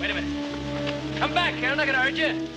Wait a minute. Come back here. I'm not gonna hurt you.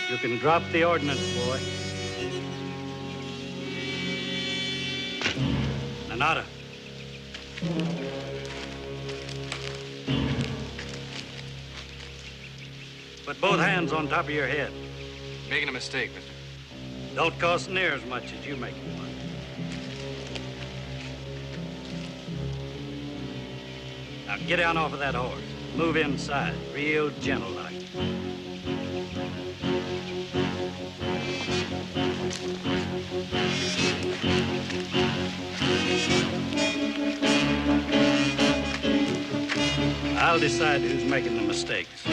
You can drop the ordnance, boy. Nanada. Put both hands on top of your head. Making a mistake, mister. Don't cost near as much as you make it. Now get down off of that horse. Move inside, real gentle like. I'll decide who's making the mistakes.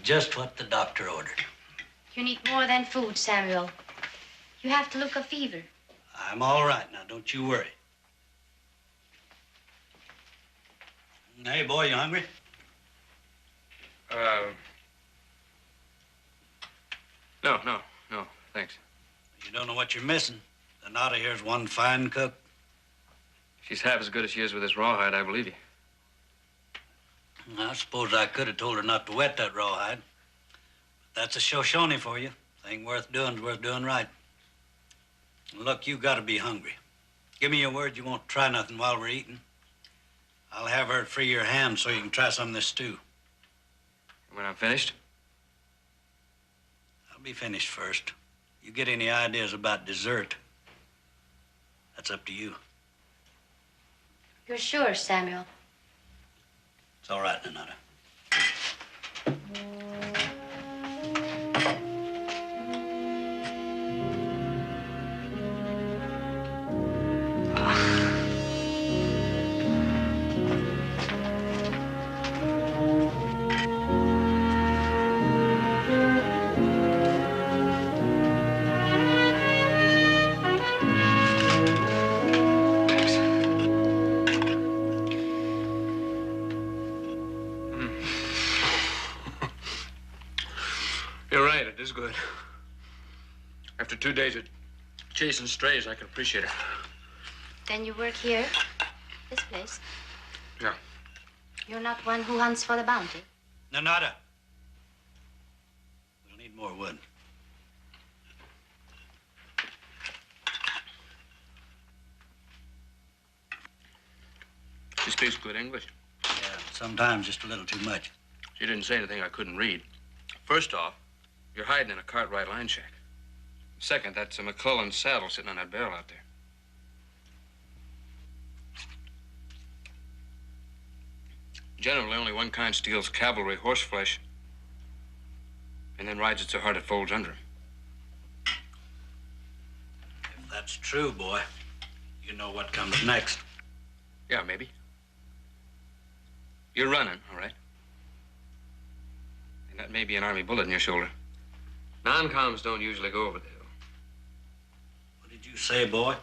Just what the doctor ordered. You need more than food, Samuel. You have to look a fever. I'm all right now, don't you worry. Hey, boy, you hungry? No, thanks. You don't know what you're missing. The Nada here's one fine cook. She's half as good as she is with this rawhide, I believe you. I suppose I could have told her not to wet that rawhide. But that's a Shoshone for you. Thing worth doing's worth doing right. Look, you gotta be hungry. Give me your word you won't try nothing while we're eating. I'll have her free your hand so you can try some of this stew. When I'm finished? I'll be finished first. You get any ideas about dessert, that's up to you. You're sure, Samuel? It's all right, Nanada. You're right, it is good. After 2 days of chasing strays, I can appreciate it. Then you work here? This place? Yeah. You're not one who hunts for the bounty? Nanada. We'll need more wood. She speaks good English. Yeah, sometimes just a little too much. She didn't say anything I couldn't read. First off, you're hiding in a Cartwright line shack. Second, that's a McClellan saddle sitting on that barrel out there. Generally, only one kind steals cavalry horse flesh and then rides it so hard it folds under him. If that's true, boy, you know what comes next. Yeah, maybe. You're running, all right? And that may be an army bullet in your shoulder. Non-coms don't usually go over the hill. What did you say, boy?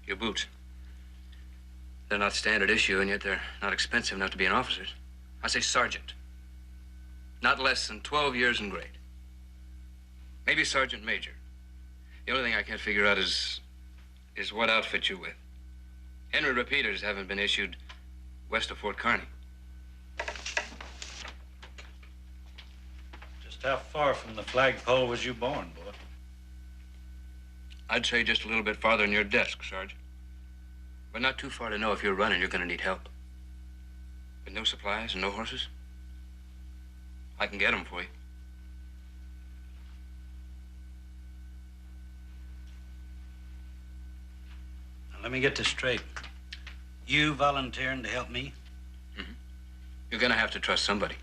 Your boots. They're not standard issue, and yet they're not expensive enough to be an officer's. I say sergeant. Not less than 12 years in grade. Maybe sergeant major. The only thing I can't figure out is what outfit you're with. Henry repeaters haven't been issued west of Fort Kearny. Just how far from the flagpole was you born, boy? I'd say just a little bit farther than your desk, Sarge. But not too far to know if you're running, you're going to need help. With no supplies and no horses, I can get them for you. Now, let me get this straight. You volunteering to help me? Mm-hmm. You're going to have to trust somebody.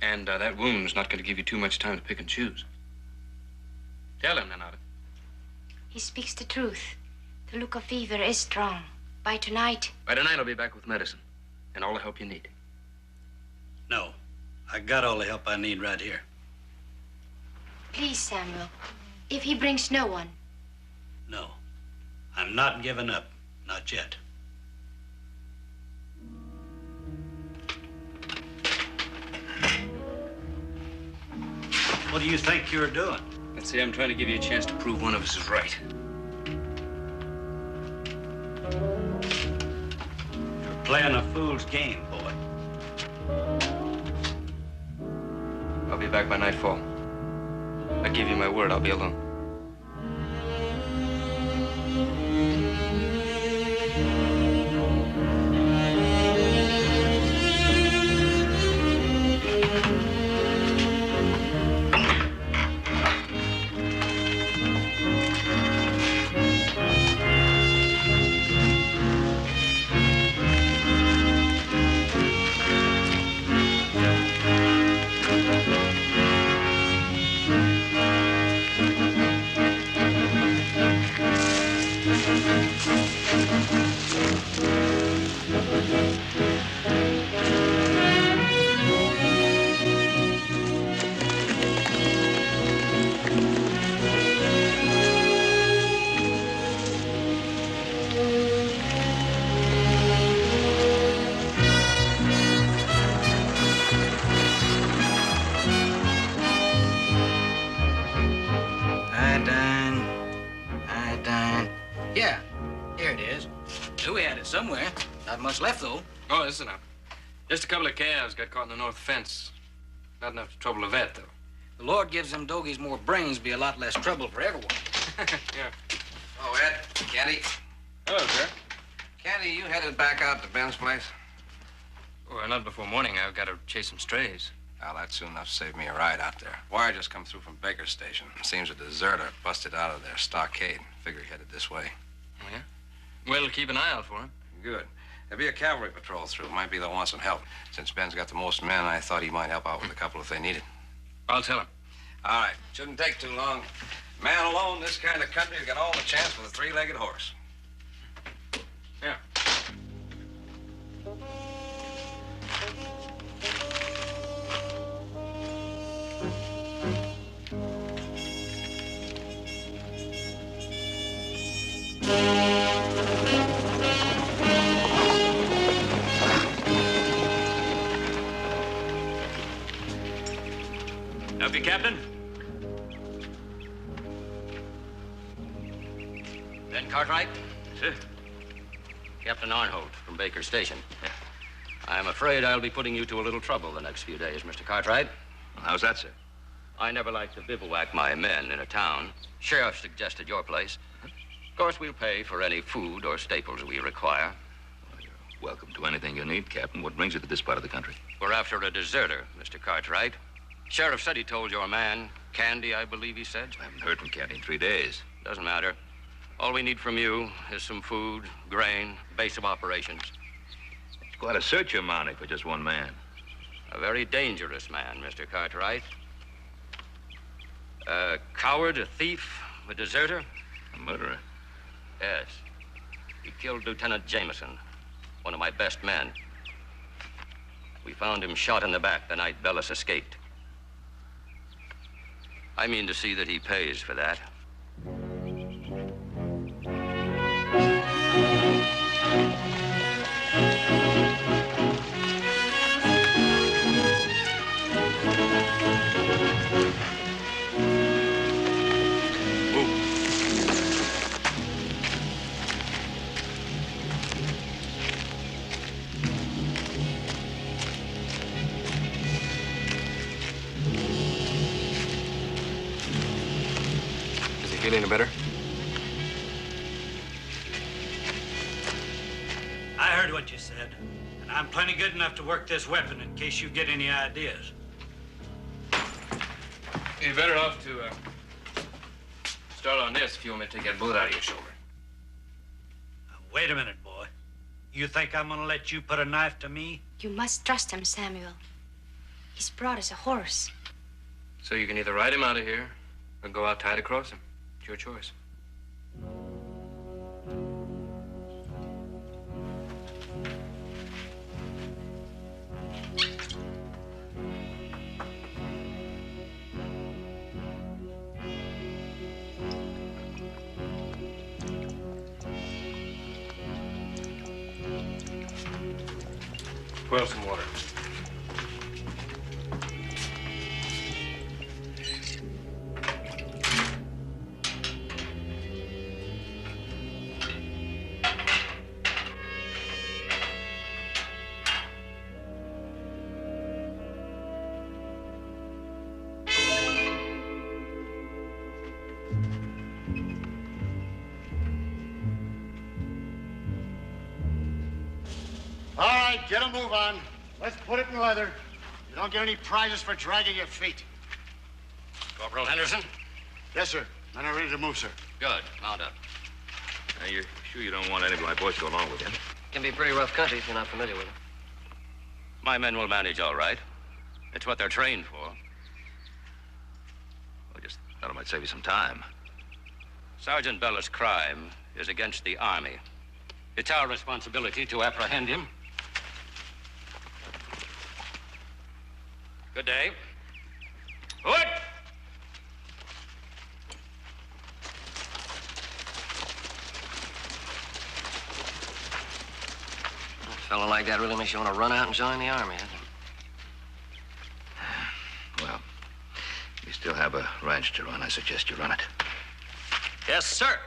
And that wound's not going to give you too much time to pick and choose. Tell him, Nanada. He speaks the truth. The look of fever is strong. By tonight... By tonight, I'll be back with medicine and all the help you need. No. I got all the help I need right here. Please, Samuel. If he brings no one... No. I'm not giving up. Not yet. What do you think you're doing? Let's see, I'm trying to give you a chance to prove one of us is right. You're playing a fool's game, boy. I'll be back by nightfall. I give you my word, I'll be alone. Yeah, here it is. Knew we had it somewhere. Not much left, though. Oh, this is enough. Just a couple of calves got caught in the north fence. Not enough to trouble a vet, though. The Lord gives them dogies more brains, be a lot less trouble for everyone. Yeah. Oh, Ed, Candy. Hello, sir. Candy, you headed back out to Ben's place? Well, not before morning. I've got to chase some strays. Well, that's soon enough to save me a ride out there. Wire just come through from Baker's station. Seems a deserter busted out of their stockade. Figure he headed this way. Oh, yeah? Well, keep an eye out for him. Good. There'll be a cavalry patrol through. Might be they'll want some help. Since Ben's got the most men, I thought he might help out with a couple if they needed. I'll tell him. All right. Shouldn't take too long. Man alone, this kind of country's got all the chance with a three-legged horse. Yeah. Help you, Captain? Ben Cartwright? Sir? Captain Arnholt from Baker Station. I'm afraid I'll be putting you to a little trouble the next few days, Mr. Cartwright. How's that, sir? I never like to bivouac my men in a town. Sheriff suggested your place. Of course, we'll pay for any food or staples we require. Well, you're welcome to anything you need, Captain. What brings you to this part of the country? We're after a deserter, Mr. Cartwright. Sheriff said he told your man, Candy, I believe he said. I haven't heard from Candy in 3 days. Doesn't matter. All we need from you is some food, grain, base of operations. It's quite a search you're mounting for just one man. A very dangerous man, Mr. Cartwright. A coward, a thief, a deserter. A murderer? Yes. He killed Lieutenant Jameson, one of my best men. We found him shot in the back the night Bellis escaped. I mean to see that he pays for that. Feeling any better? I heard what you said, and I'm plenty good enough to work this weapon in case you get any ideas. You're better off to start on this if you want me to take that bullet out of your shoulder. Now, wait a minute, boy. You think I'm gonna let you put a knife to me? You must trust him, Samuel. He's broad as a horse. So you can either ride him out of here or go out tied across him. It's your choice. Boil some water. All right, get a move on. Let's put it in leather. You don't get any prizes for dragging your feet. Corporal Henderson? Yes, sir. Men are ready to move, sir. Good. Mount up. Now, you're sure you don't want any of my boys to go along with you? Can be pretty rough country if you're not familiar with it. My men will manage all right. It's what they're trained for. Well, just thought it might save you some time. Sergeant Bella's crime is against the Army. It's our responsibility to apprehend him. Good day. What? A fellow like that really makes you want to run out and join the Army, doesn't it? Well, you still have a ranch to run. I suggest you run it. Yes, sir.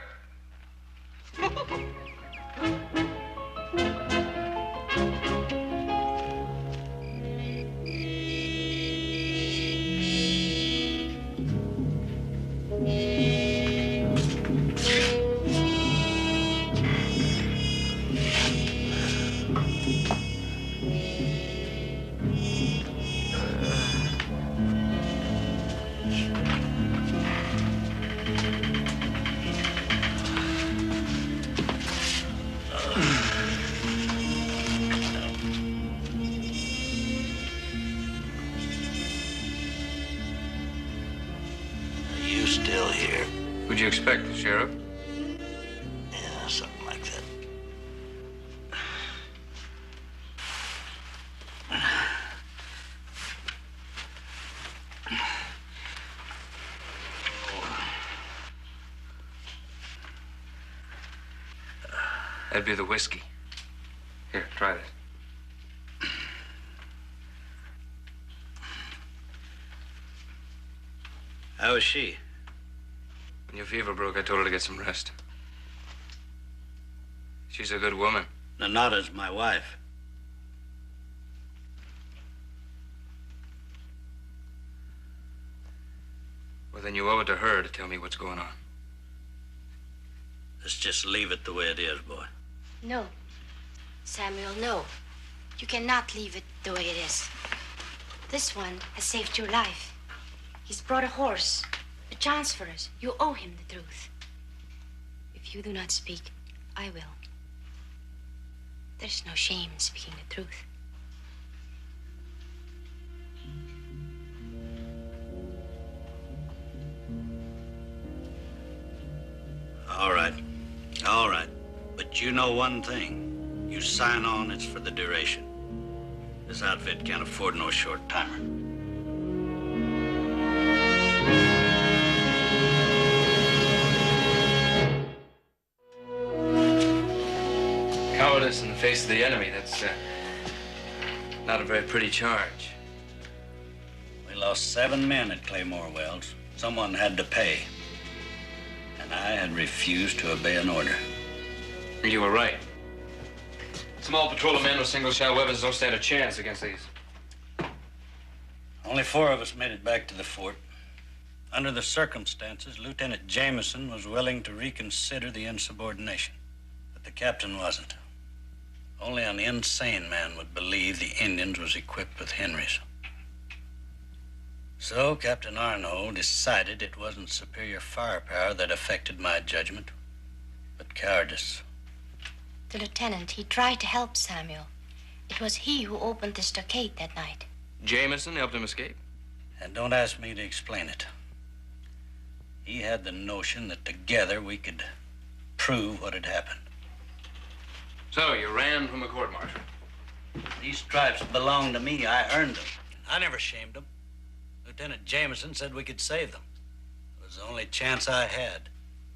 Who'd you expect, the sheriff? Yeah, something like that. That'd be the whiskey. Here, try this. How is she? When your fever broke, I told her to get some rest. She's a good woman. Nana's my wife. Well, then you owe it to her to tell me what's going on. Let's just leave it the way it is, boy. No. Samuel, no. You cannot leave it the way it is. This one has saved your life. He's brought a horse, a chance for us. You owe him the truth. If you do not speak, I will. There's no shame in speaking the truth. All right. All right. But you know one thing. You sign on, it's for the duration. This outfit can't afford no short-timer. Cowardice in the face of the enemy, that's not a very pretty charge. We lost 7 men at Claymore Wells. Someone had to pay. And I had refused to obey an order. You were right. Small patrol of men with single-shot weapons don't stand a chance against these. Only 4 of us made it back to the fort. Under the circumstances, Lieutenant Jameson was willing to reconsider the insubordination. But the captain wasn't. Only an insane man would believe the Indians was equipped with Henrys. So Captain Arnault decided it wasn't superior firepower that affected my judgment, but cowardice. The lieutenant, he tried to help Samuel. It was he who opened the stockade that night. Jameson helped him escape? And don't ask me to explain it. He had the notion that together we could prove what had happened. So you ran from a court-martial? These stripes belong to me. I earned them. I never shamed them. Lieutenant Jameson said we could save them. It was the only chance I had.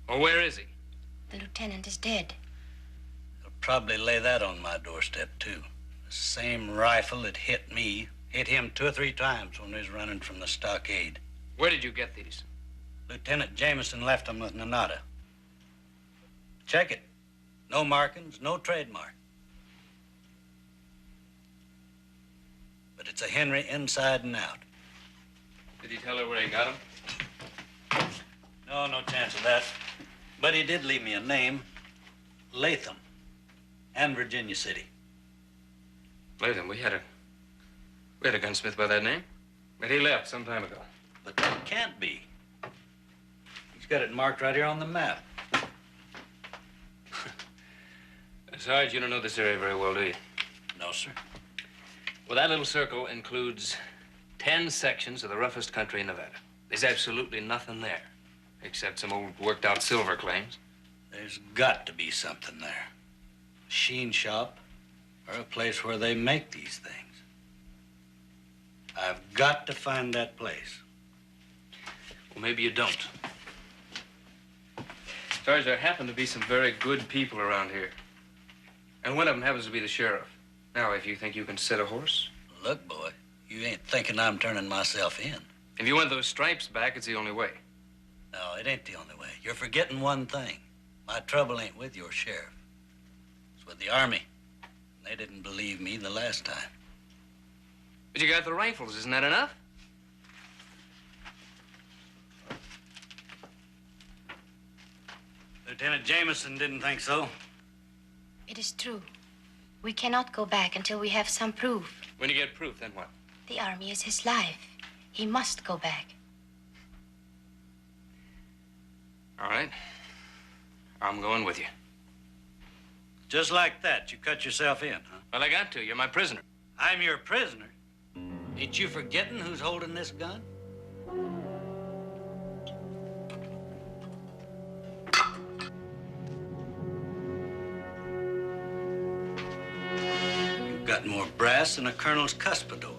Well, where is he? The lieutenant is dead. They'll probably lay that on my doorstep, too. The same rifle that hit me hit him 2 or 3 times when he was running from the stockade. Where did you get these? Lieutenant Jameson left them with Nanada. Check it. No markings, no trademark. But it's a Henry inside and out. Did he tell her where he got them? No, no chance of that. But he did leave me a name. Latham. And Virginia City. Latham, we had a gunsmith by that name. But he left some time ago. But that can't be. He's got it marked right here on the map. Sarge, you don't know this area very well, do you? No, sir. Well, that little circle includes 10 sections of the roughest country in Nevada. There's absolutely nothing there, except some old worked-out silver claims. There's got to be something there. A sheen shop, or a place where they make these things. I've got to find that place. Well, maybe you don't. Sarge, there happen to be some very good people around here. And one of them happens to be the sheriff. Now, if you think you can sit a horse... Look, boy, you ain't thinking I'm turning myself in. If you want those stripes back, it's the only way. No, it ain't the only way. You're forgetting one thing. My trouble ain't with your sheriff. It's with the Army. They didn't believe me the last time. But you got the rifles, isn't that enough? Lieutenant Jameson didn't think so. It is true. We cannot go back until we have some proof. When you get proof, then what? The army is his life. He must go back. All right. I'm going with you. Just like that, you cut yourself in, huh? Well, I got to. You're my prisoner. I'm your prisoner. Ain't you forgetting who's holding this gun? You've got more brass than a colonel's cuspidor.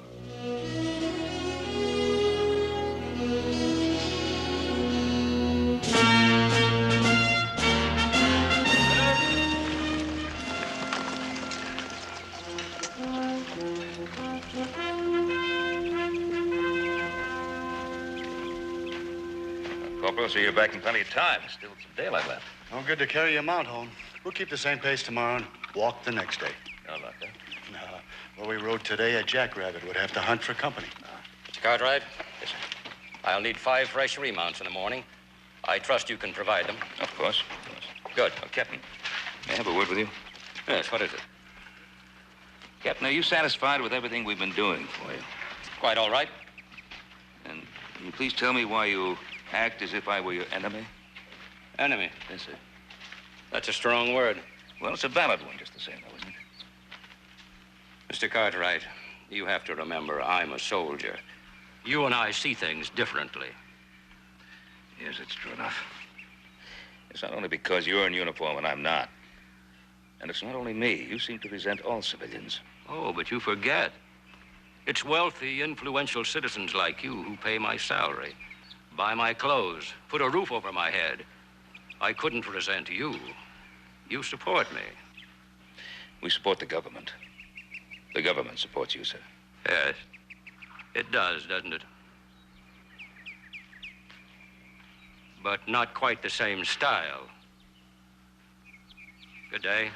Corporal, so you're back in plenty of time. Still some daylight left. No good to carry your mount home. We'll keep the same pace tomorrow and walk the next day. No luck, huh? No. Where we rode today, a jackrabbit would have to hunt for company. Mr. Cartwright? Yes, sir. I'll need 5 fresh remounts in the morning. I trust you can provide them. Of course, of course. Good. Captain, may I have a word with you? Yes, what is it? Captain, are you satisfied with everything we've been doing for you? Quite all right. And can you please tell me why you act as if I were your enemy? Enemy? Yes, sir. That's a strong word. Well, it's a valid one just the same, though, isn't it? Mr. Cartwright, you have to remember I'm a soldier. You and I see things differently. Yes, it's true enough. It's not only because you're in uniform and I'm not. And it's not only me. You seem to resent all civilians. Oh, but you forget. It's wealthy, influential citizens like you who pay my salary, buy my clothes, put a roof over my head. I couldn't resent you. You support me. We support the government. The government supports you, sir. Yes, it does, doesn't it? But not quite the same style. Good day.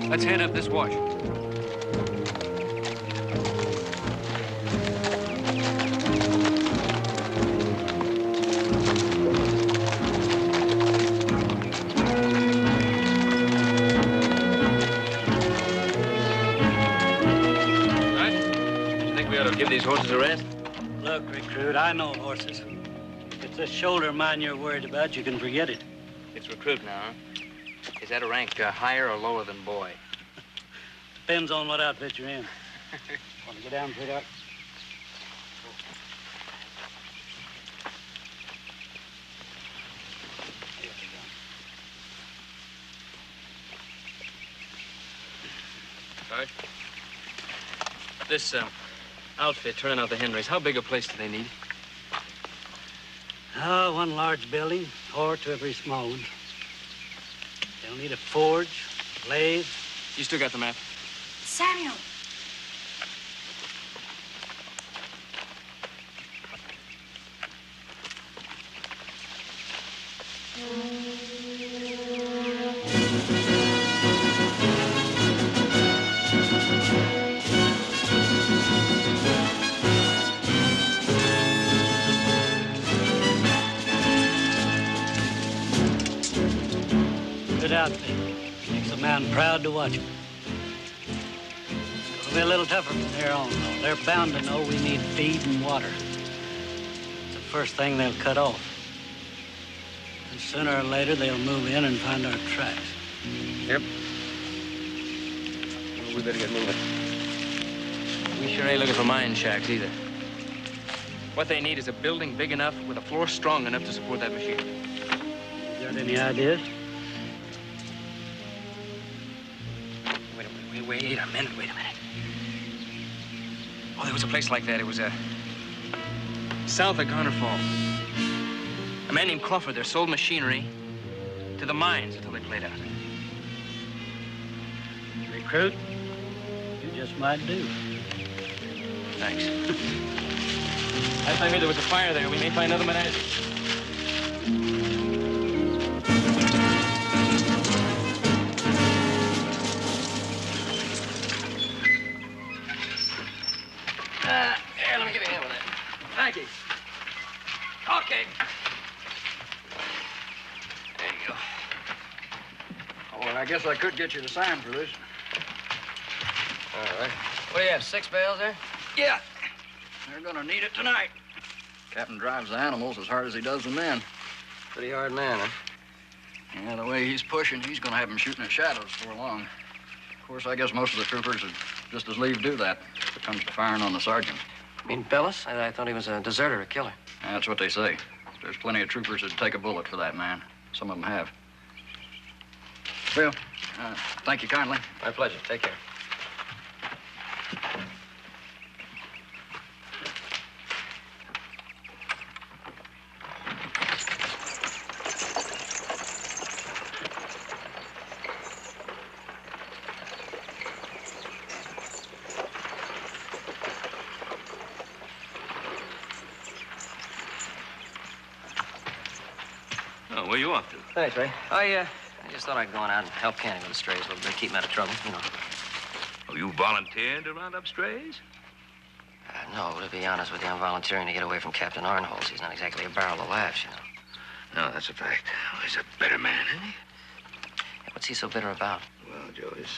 Let's head up this wash. Give these horses a rest? Look, recruit, I know horses. If it's this shoulder of mine you're worried about, you can forget it. It's recruit now, huh? Is that a rank higher or lower than boy? Depends on what outfit you're in. Want to get down, sweetheart? Sarge? This, outfit turning out the Henrys, how big a place do they need? Oh, one large building, or two or three small ones. They'll need a forge, lathe. You still got the map? Samuel. Good outfit. Makes a man proud to watch him. It'll be a little tougher from here on, though. They're bound to know we need feed and water. It's the first thing they'll cut off. And sooner or later, they'll move in and find our tracks. Yep. Well, we better get moving. We sure ain't looking for mine shacks either. What they need is a building big enough with a floor strong enough to support that machine. You got any ideas? Wait a minute. Oh, there was a place like that. It was, south of Garner Falls. A man named Crawford there sold machinery to the mines until they played out. Recruit, you just might do. Thanks. Last I heard there was a fire there. We may find other menagerie. Here, let me give you a hand with that. Thank you. Okay. There you go. Oh, well, I guess I could get you to sign for this. All right. What do you have, 6 bales there? Yeah. They're gonna need it tonight. Captain drives the animals as hard as he does the men. Pretty hard man, huh? Yeah, the way he's pushing, he's gonna have them shooting at shadows before long. Of course, I guess most of the troopers would just as leave do that if it comes to firing on the sergeant. You mean Bellis? I thought he was a deserter, a killer. That's what they say. There's plenty of troopers that'd take a bullet for that man. Some of them have. Well, thank you kindly. My pleasure. Take care. Oh, where you off to? Thanks, Ray. I just thought I'd go on out and help Canny with the strays a little bit, keep him out of trouble, you know. Are you volunteering to round up strays? No, to be honest with you, I'm volunteering to get away from Captain Arnholz. He's not exactly a barrel of laughs, you know. No, that's a fact. Well, he's a better man, isn't he? Hey, what's he so bitter about? Well, Joe, his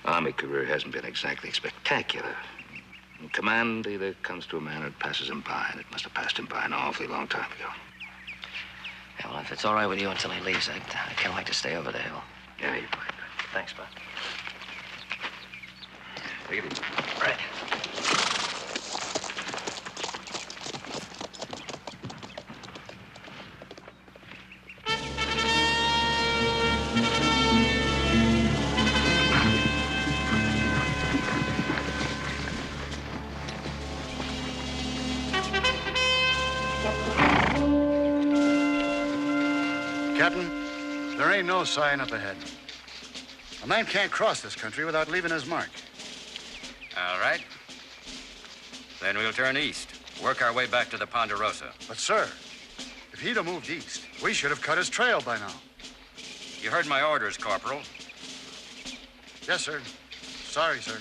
Army career hasn't been exactly spectacular. And command either comes to a man or it passes him by, and it must have passed him by an awfully long time ago. Yeah, well, if it's all right with you until he leaves, I'd kind of like to stay over the hill. Yeah, you're fine. Thanks, bud. Take it easy. Right. Captain, there ain't no sign up ahead. A man can't cross this country without leaving his mark. All right. Then we'll turn east, work our way back to the Ponderosa. But, sir, if he'd have moved east, we should have cut his trail by now. You heard my orders, Corporal. Yes, sir. Sorry, sir.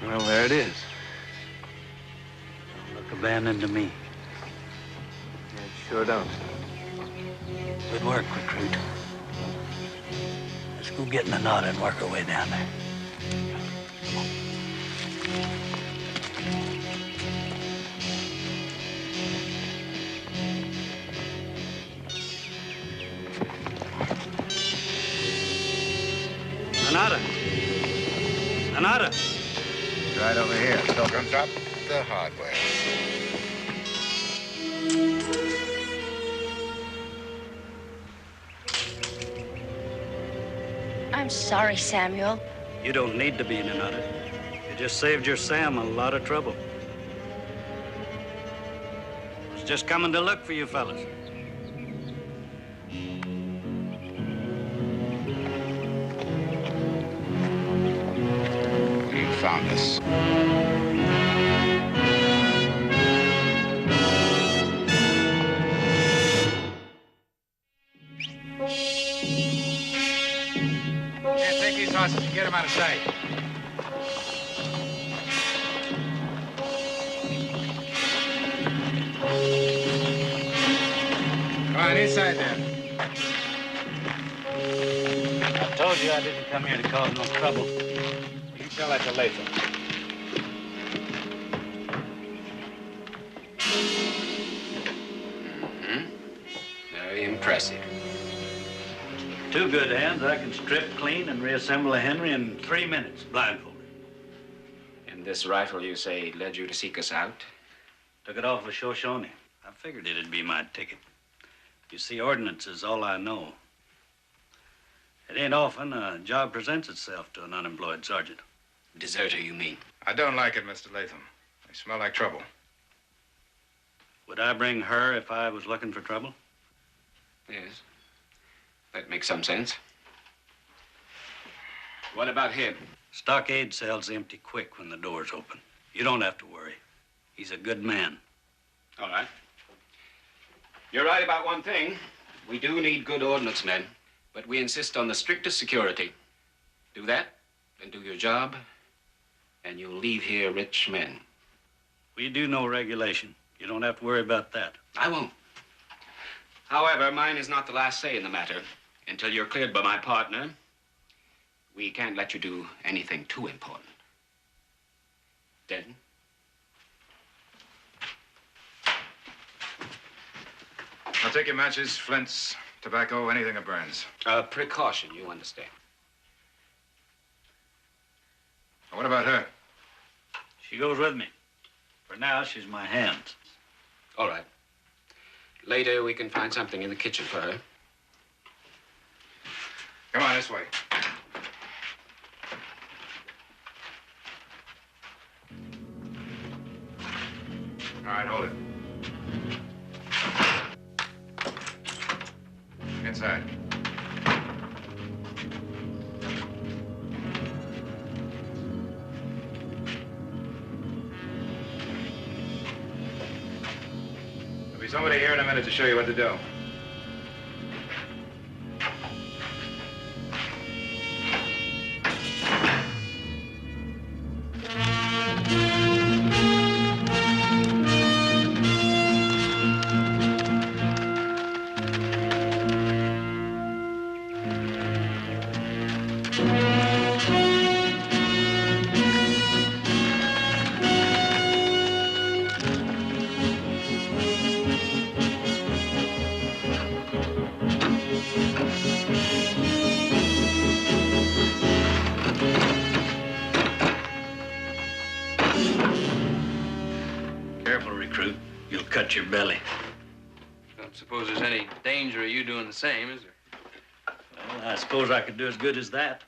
Well, there it is. Don't look abandoned to me. It sure don't. Good work, recruit. Let's go get in the knot and work our way down there. Anata. Anata. Right over here. Pilgrims up the hard way. I'm sorry, Samuel. You don't need to be in another. You just saved your Sam a lot of trouble. I was just coming to look for you fellas. You found us. Yeah, take these horses and get them out of sight. Come on, inside there. I told you I didn't come here to cause no trouble. You can tell that to Latham. Very impressive. Two good hands, I can strip clean and reassemble a Henry in 3 minutes, blindfolded. And this rifle, you say, led you to seek us out? Took it off of Shoshone. I figured it'd be my ticket. You see, ordnance is all I know. It ain't often a job presents itself to an unemployed sergeant. Deserter, you mean? I don't like it, Mr. Latham. They smell like trouble. Would I bring her if I was looking for trouble? Yes. That makes some sense. What about him? Stockade cell's empty quick when the door's open. You don't have to worry. He's a good man. All right. You're right about one thing. We do need good ordnance men, but we insist on the strictest security. Do that, and do your job, and you'll leave here rich men. We do know regulation. You don't have to worry about that. I won't. However, mine is not the last say in the matter. Until you're cleared by my partner, we can't let you do anything too important. Denton? I'll take your matches, flints, tobacco, anything that burns. Precaution, you understand. What about her? She goes with me. For now, she's my hands. All right. Later, we can find something in the kitchen for her. Come on, this way. All right, hold it. Inside. There'll be somebody here in a minute to show you what to do. Careful, recruit. You'll cut your belly. Don't suppose there's any danger of you doing the same, is there? Well, I suppose I could do as good as that.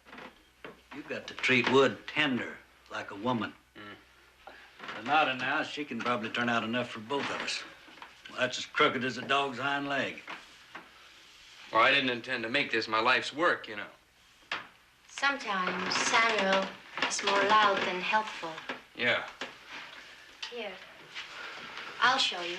You've got to treat Wood tender, like a woman. Renata now, she can probably turn out enough for both of us. Well, that's as crooked as a dog's hind leg. Well, I didn't intend to make this my life's work, you know. Sometimes Samuel is more loud than helpful. Yeah. Here, I'll show you.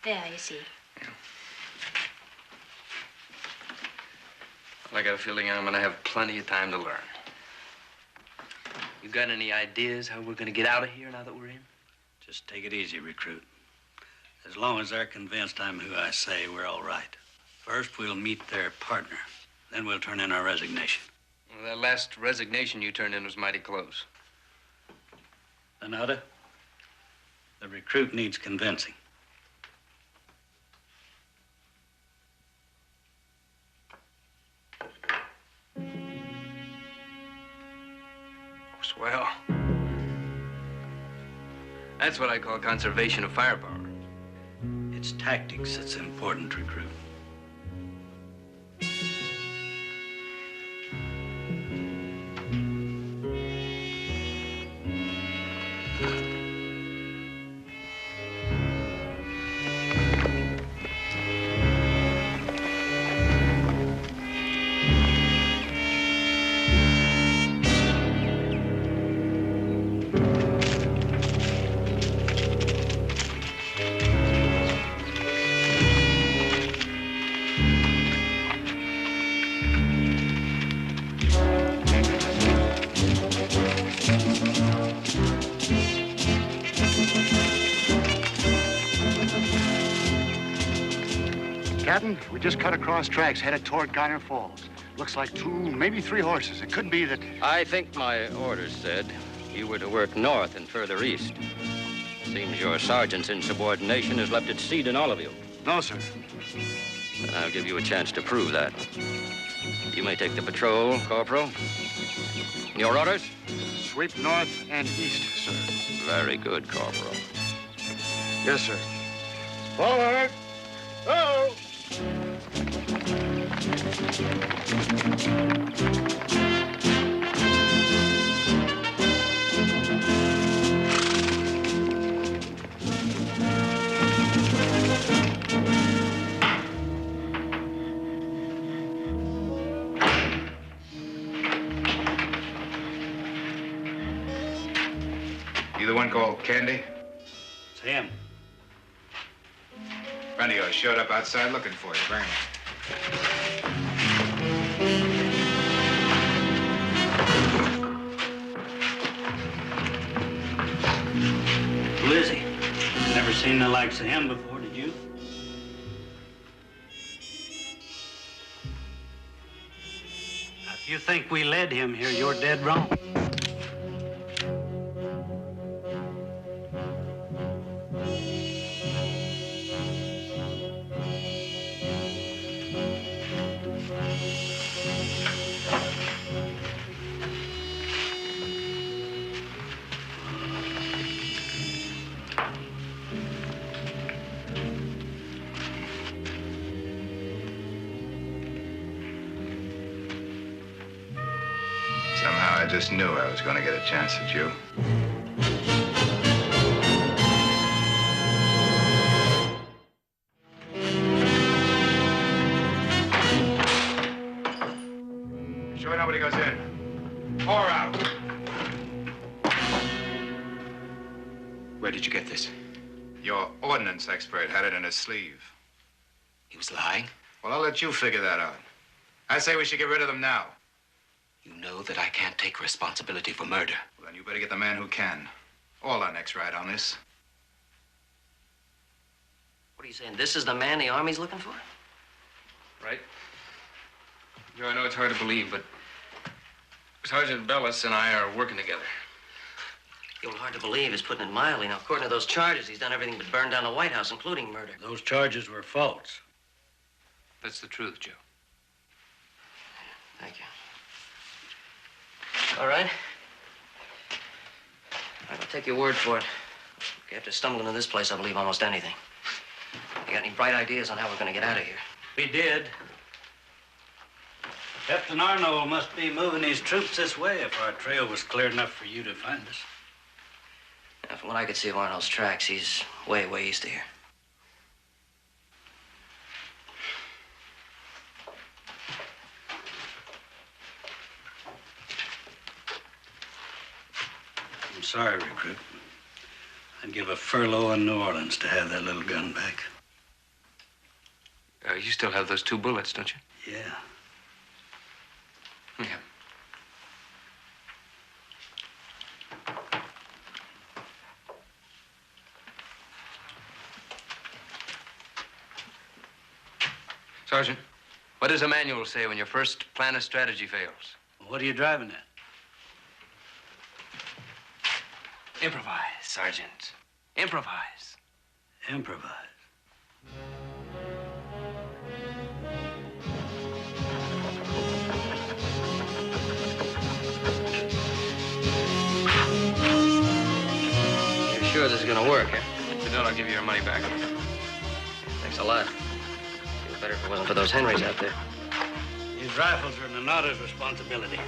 There, you see. Well, I got a feeling I'm gonna have plenty of time to learn. You got any ideas how we're gonna get out of here now that we're in? Just take it easy, recruit. As long as they're convinced I'm who I say, we're all right. First, we'll meet their partner. Then we'll turn in our resignation. Well, that last resignation you turned in was mighty close. Renata, the recruit needs convincing. Swell. That's what I call conservation of firepower. It's tactics that's important, recruit. Captain, we just cut across tracks headed toward Garner Falls. Looks like 2, maybe 3 horses. It could be that... I think my orders said you were to work north and further east. Seems your sergeant's insubordination has left its seed in all of you. No, sir. Then I'll give you a chance to prove that. You may take the patrol, Corporal. Your orders? Sweep north and east, sir. Very good, Corporal. Yes, sir. Forward! Oh! You the one called Candy? It's him. Friend of yours showed up outside looking for you. Bring him. Who is he? Never seen the likes of him before, did you? Now, if you think we led him here, you're dead wrong. Somehow I just knew I was going to get a chance at you. Sure nobody goes in. Pour out. Where did you get this? Your ordnance expert had it in his sleeve. He was lying? Well, I'll let you figure that out. I say we should get rid of them now. You know that I can't take responsibility for murder. Well, then you better get the man who can. All our necks right on this. What are you saying? This is the man the Army's looking for? Right? Joe, I know it's hard to believe, but Sergeant Bellis and I are working together. You're hard to believe is putting it mildly. Now, according to those charges, he's done everything but burn down the White House, including murder. Those charges were false. That's the truth, Joe. Thank you. All right. I'll take your word for it. After stumbling into this place, I believe almost anything. You got any bright ideas on how we're going to get out of here? We did. Captain Arnold must be moving his troops this way if our trail was clear enough for you to find us. Now, from what I could see of Arnold's tracks, he's way, way east of here. I'm sorry, recruit. I'd give a furlough in New Orleans to have that little gun back. You still have those 2 bullets, don't you? Yeah. Yeah. Sergeant, what does a manual say when your first plan of strategy fails? What are you driving at? Improvise, Sergeant. Improvise. Improvise. You're sure this is going to work, eh? If you don't, I'll give you your money back. Thanks a lot. Feel better if it wasn't for those Henrys out there. These rifles are Nanada's responsibility.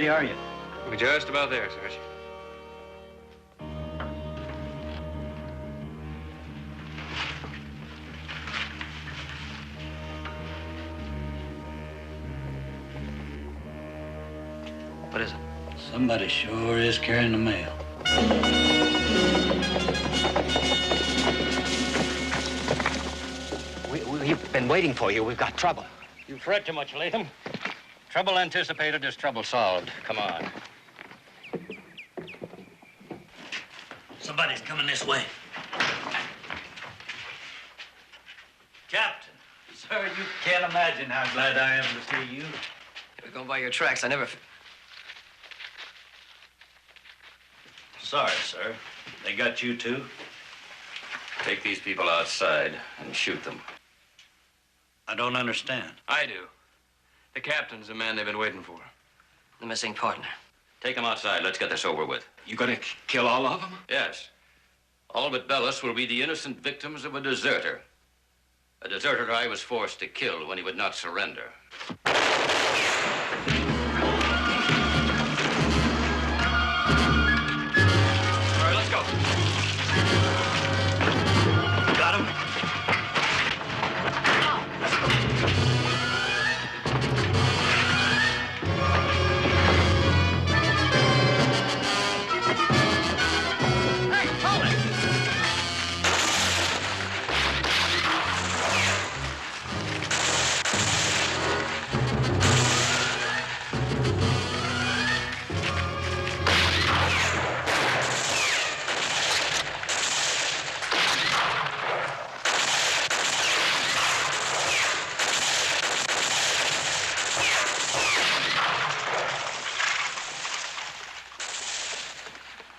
Are you? We're just about there, Sergeant. What Somebody sure is carrying the mail. We've been waiting for you. We've got trouble. You fret too much, Latham. Trouble anticipated is trouble solved. Come on. Somebody's coming this way. Captain, sir, you can't imagine how glad I am to see you. We're going by your tracks. I never... Sorry, sir. They got you too? Take these people outside and shoot them. I don't understand. I do. The captain's the man they've been waiting for. The missing partner. Take them outside. Let's get this over with. You gonna kill all of them? Yes. All but Bellis will be the innocent victims of a deserter. A deserter I was forced to kill when he would not surrender. All right, let's go. Got him?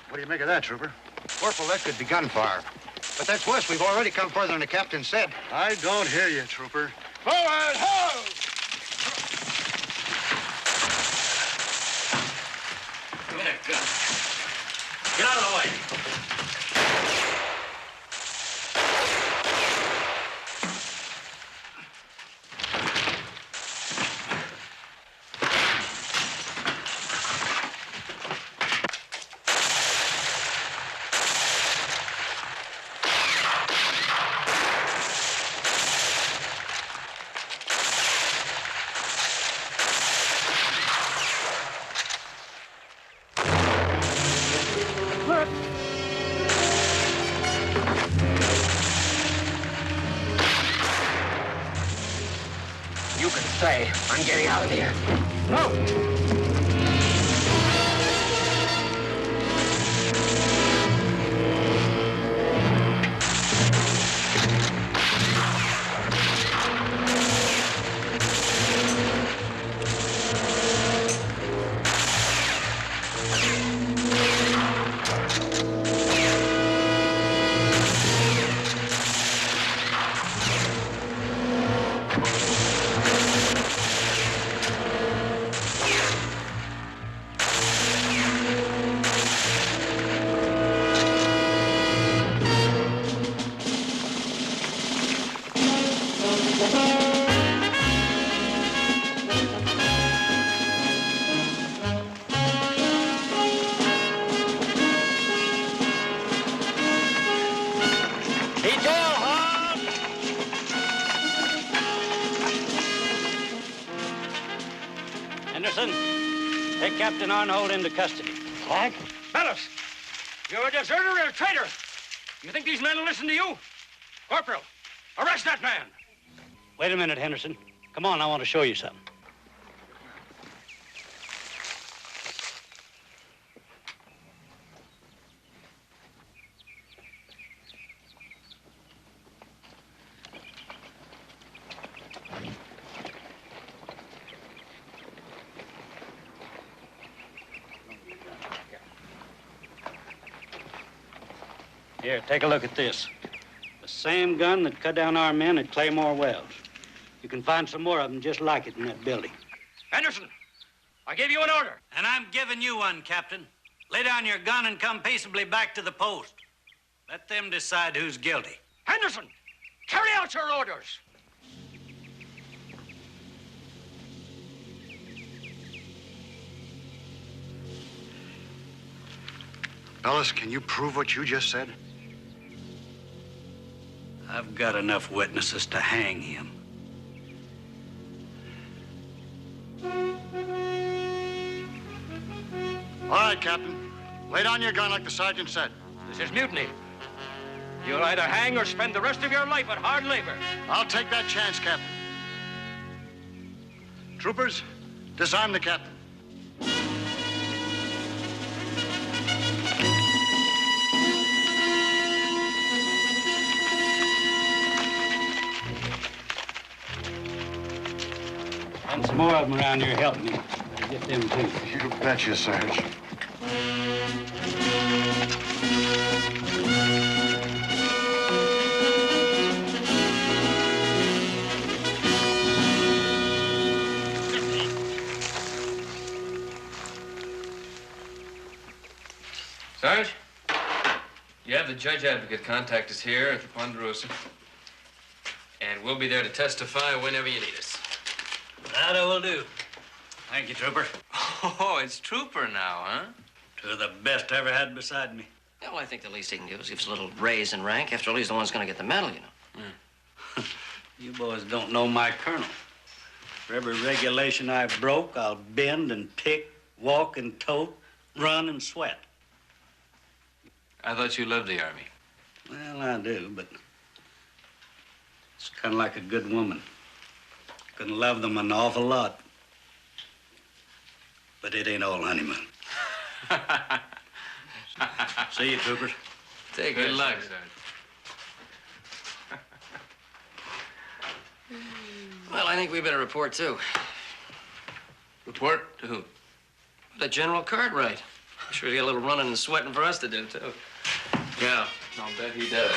What do you make of that, Trooper? Corporal, that could be gunfire. But that's worse. We've already come further than the captain said. I don't hear you, Trooper. Forward, ho! Give me that gun. Get out of the way. You can stay. I'm getting out of here. No! Henderson, take Captain Arnold into custody. What? Bellis, you're a deserter and a traitor. You think these men will listen to you? Corporal, arrest that man. Wait a minute, Henderson. Come on, I want to show you something. Here, take a look at this. The same gun that cut down our men at Claymore Wells. You can find some more of them just like it in that building. Henderson, I gave you an order. And I'm giving you one, Captain. Lay down your gun and come peaceably back to the post. Let them decide who's guilty. Henderson, carry out your orders. Bellis, can you prove what you just said? I've got enough witnesses to hang him. Captain. Lay down your gun like the sergeant said. This is mutiny. You'll either hang or spend the rest of your life at hard labor. I'll take that chance, Captain. Troopers, disarm the captain. And some more of them around here help me. Better get them too. You betcha, Sarge. Sarge, you have the judge advocate contact us here at the Ponderosa. And we'll be there to testify whenever you need us. That I will do. Thank you, Trooper. Oh, it's Trooper now, huh? Two of the best I ever had beside me. Yeah, well, I think the least he can do is give us a little raise in rank. After all, he's the one who's going to get the medal, you know. You boys don't know my colonel. For every regulation I broke, I'll bend and pick, walk and tote, run and sweat. I thought you loved the Army. Well, I do, but it's kind of like a good woman. You can love them an awful lot, but it ain't all honeymoon. See you, troopers. Take good luck, Sergeant. Well, I think we better report, too. Report to who? The General Cartwright. I'm sure he's got a little running and sweating for us to do, too. Yeah, I'll bet he does.